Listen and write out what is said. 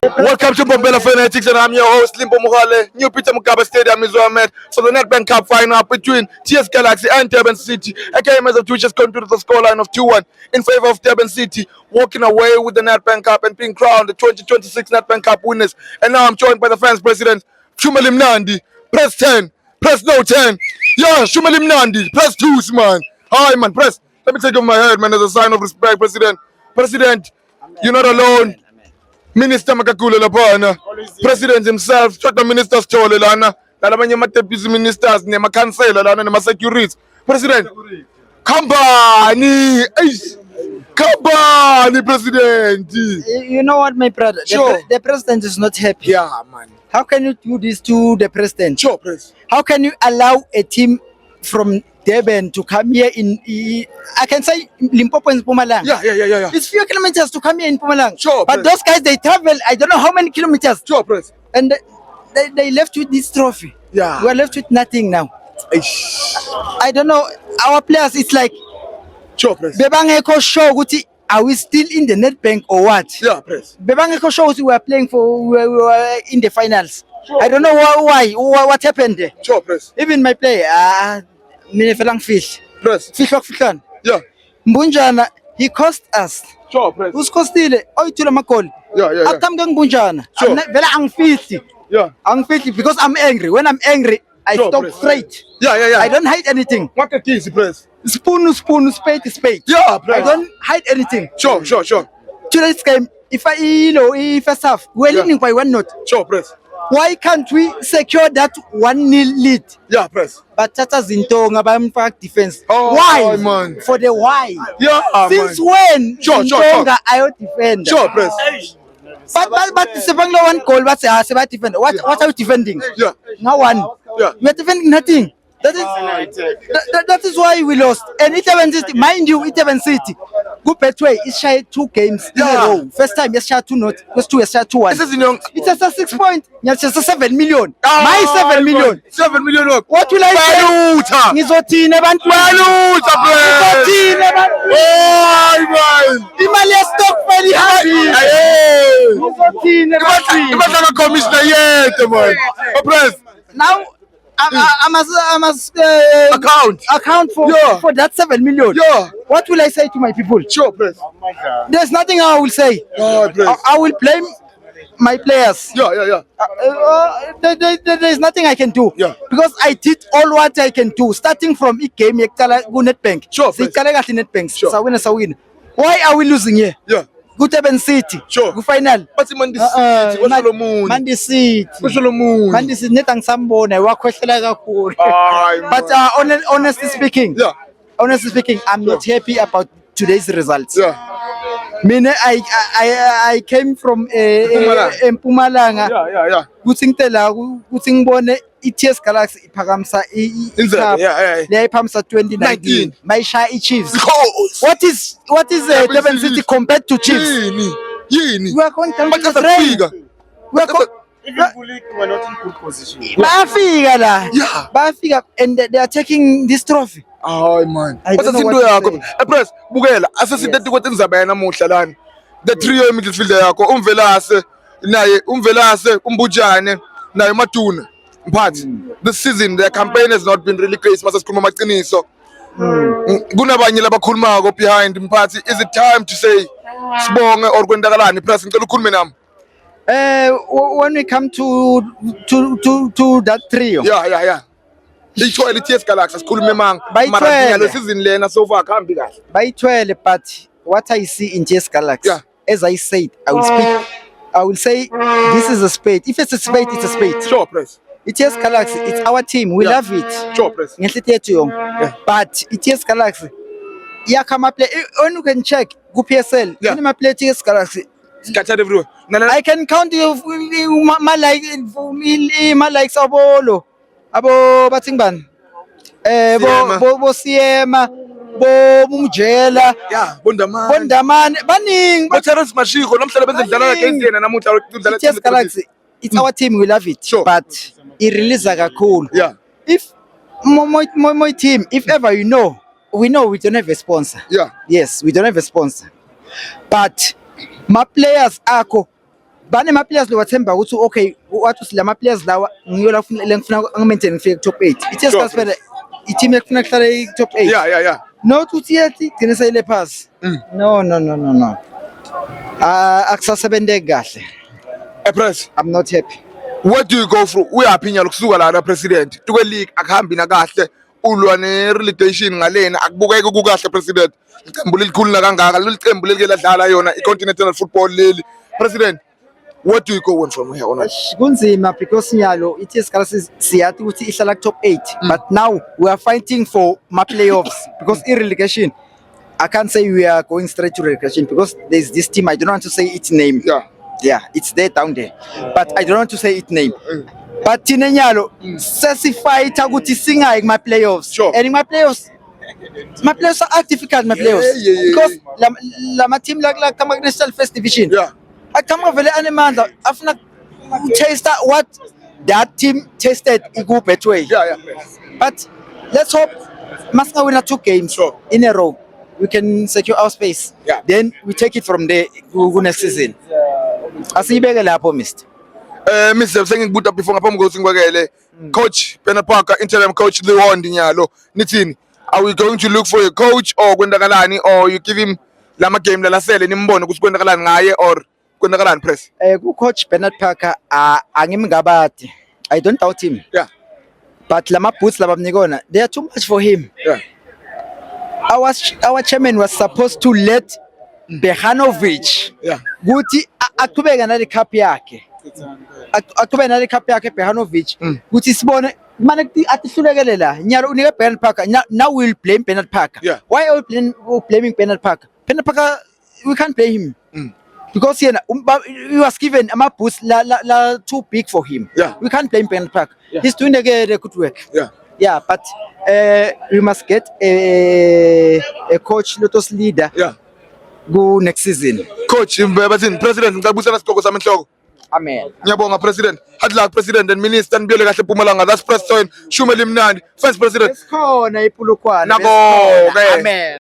Welcome to Bombela Fanatics, and I'm your host Limpo Muhale. New Peter Mugabe Stadium is where I met for the Nedbank Cup final between TS Galaxy and Durban City. A game as the two just concluded the scoreline of 2-1 in favor of Durban City, walking away with the Nedbank Cup and being crowned the 2026 Nedbank Cup winners. And now I'm joined by the fans president, Shumali Mnandi. Press 10, press no 10. Yeah, Shumali Mnandi, press 2, man. Hi, man, press. Let me take off my head, man, as a sign of respect, President. President, you're not alone. Minister Makakule lapana, President himself, Chota Ministers Chole lana, nalabanye ma-deputy ministers, nema-councillor lana, nema-securities. President, Kambani, Kambani, President. You know what, my brother? Sure. The president is not happy. Yeah, man. How can you do this to the president? Sure, President. How can you allow a team from Durban to come here I can say Limpopo and Mpumalanga? Yeah. It's few kilometers to come here in Mpumalanga. Sure, but President. those guys, they travel, I don't know how many kilometers. Sure, President. And they left with this trophy. Yeah. We're left with nothing now. I don't know. Our players, it's like, Sure, President. Bebangeko show ukuthi, are we still in the net bank or what? Yeah, President. Bebangeko shows we were playing we were in the finals. Sure. I don't know why, what happened there. Sure, President. Even my player, mine felang fish. President. Fihlok. Yeah. Mbunjana, he cost us. Sure, President. Who's costile? Oyitula makol. Yeah. Akam gang Mbunjana. Sure. Vela ang filthy. Yeah. Ang filthy because I'm angry. When I'm angry, I Sure, stop President. straight. Yeah. I don't hide anything. What a kiss, President. Spoon, spade. Yeah, I President. don't hide anything. Sure. Today's game, if first half, we're Yeah. leading by 1-0. Sure, President. Why can't we secure that 1-0 lead? Yeah, President. But Tata Zintonga impact defense. Oh, why? man. For the why? Yeah, Since man. when? Sure. Zintonga ayo defend. Sure, President. But Sebangla one goal. What's a defend? What are we defending? Yeah. No one. Yeah. We are defending nothing. That is why we lost. And Itaban City, mind you, Itaban City, go Betway, it's shy 2 games in a Yeah. row. First time, yes, 2-0, was 2, yes, 2-1. This is in young. It's just a 6 point. Yes, just a 7 million. Oh, My 7 million. 7 million. Look. What will I say? Baluta. Ngizothina abantu. Baluta, President. Ngizothina abantu. Oh, man. Imali ye-stockpile ihambile. Hey. Ngizothina abantu. Ibatla ka commissioner yethu, man. Oh, President. Now, I must account for Yeah. for that 7 million. Yeah. What will I say to my people? Sure, President. There's nothing I will say. Oh, President. I will blame my players. Yeah. There's nothing I can do. Yeah. Because I did all what I can do. Starting from a game, Netbank. Sure, Netbank. Sure. Why are we losing here? Yeah. Good Durban City. Sure. Good final. But Mandi City, what's the moon? Mandi City. What's the moon? Mandi City netang sambona wakhwehlela kakhulu. Ay, But honestly speaking, Yeah. I'm not happy about today's results. Yeah. I came from Mpumalanga. Yeah. Kuthi ngitela kuthi ngibone iTS Galaxy iphakamisa Inzalo, yeah. le iphakamisa 2019 19. mayishaya iChiefs. Because. What is Durban City compared to Chiefs? Yini. We are going down to the Batafika. drain. We are go- Even Bulik were not in good position. bayafika la. Yeah. Bayafika and they are taking this trophy. Hayi man. I don't know Into what to yakho. say. Press bukela asesithi ukuthi nizaba yana namuhla lana. The trio midfielder yakho umvelase naye umvelase umbujane naye Matuna. Mphathi this season their campaign has not been really great mase sikhuluma amaqiniso. Kunabanye labakhulumako behind mphathi. Is it time to say sibonge or kwendakalani press ngicela ukhulume nami? When we come to that trio, Yeah. Ithwele iTS Galaxy sikhulume manga. Bayithwele. Mara season lena so far akhambi kahle. bayithwele, but what I see in TS Galaxy, Yeah. as I said, I will say this is a spade. If it's a spade, it's a spade. Sure press. TS Galaxy, it's our team. We Yeah. love it. Sure press. Ngenhliziyo yethu yonke. But TS Galaxy, yakama play. When you can check, go PSL. Yeah. When my play TS Galaxy, Scattered everywhere. I can count you my like Sabolo, abo Batingban, Siema. bo Siema, bo Mujela, Yeah, Bondaman. Bondaman, baning. But Terence Mashiko, namhlanje benze dlala against yena namuhla udlala TS Galaxy, it's our team. We love it. Sure. But it releases cool. Yeah. If my team, if ever we know we don't have a sponsor. Yeah. Yes, we don't have a sponsor. But my players ako banema players lo wathemba ukuthi okay wathi silama players lawa ngiyola ngifuna ngimaintain ngifike top 8 ithi Sure. sikasifele i-team ekufuna kuhlala i-top 8 Yeah. not uthi yethi gcine sayile pass no akusasebenteki kahle. Press, I'm not happy. what do you go through? Uyaphi nyalo kusuka la president? Tuke league akuhambi na kahle. Ulwa ne relegation ngalena akubukeki kukahle president. Iqembu lelikhulu na kangaka, liqembu lelike ladlala yona i-Continental Football leli. President, what do you go on from here on? Kunzima because nyalo ithi isikhala siyathi ukuthi ihlala ku top 8 but now we are fighting for ma playoffs because i-relegation I can't say we are going straight to relegation because there's this team I don't want to say its name. Yeah, it's there down there. But I don't want to say its name. But thina nyalo sesifight ukuthi singayi kuma playoffs. Sure. And ma playoffs are difficult ma playoffs because lama team like kama National First Division. Yeah. Akama vele anemandla afuna taste what that team tasted iku Betway. Yeah. But let's hope Masaka win 2 games Sure. in a row. We can secure our space. Yeah. Then we take it from there next season. Asibeke lapho Mr. Mr. Sengikubuta before ngaphambi kokuthi ngikwekele. Coach Bernard Parker, interim coach Lewondi nyalo. Nithini? Are we going to look for a coach or kwendakalani or you give him lama game lalasele nimbone ukuthi kwendakalani ngaye or kwendakalani press? Ku coach Bernard Parker angimngabati. I don't doubt him. Yeah. But lama boots labamnikona they are too much for him. Yeah. Our chairman was supposed to let Behanovic ukuthi aqhubeke nale cup yakhe. Aqhubeke nale cup yakhe Behanovic ukuthi sibone manje atihlulekele la. Nyalo unike Bernard Parker. Now we'll blame Bernard Parker. Yeah. Why are we blaming Bernard Parker? Bernard Parker we can't blame him. Because he was given a boost la too big for him. Yeah. We can't blame Bernard Parker. He's doing the good work. Yeah, but we must get a coach, let us leader. Go next season. Coach bathini president ngicabisa nasigqoko sami enhloko. Amen. Ngiyabonga president. Hard luck president and minister nibiyele kahle Mpumalanga. That's Preston Shumeli Mnandi, first president. Esikhona iPulukwane. Nako-ke. Amen.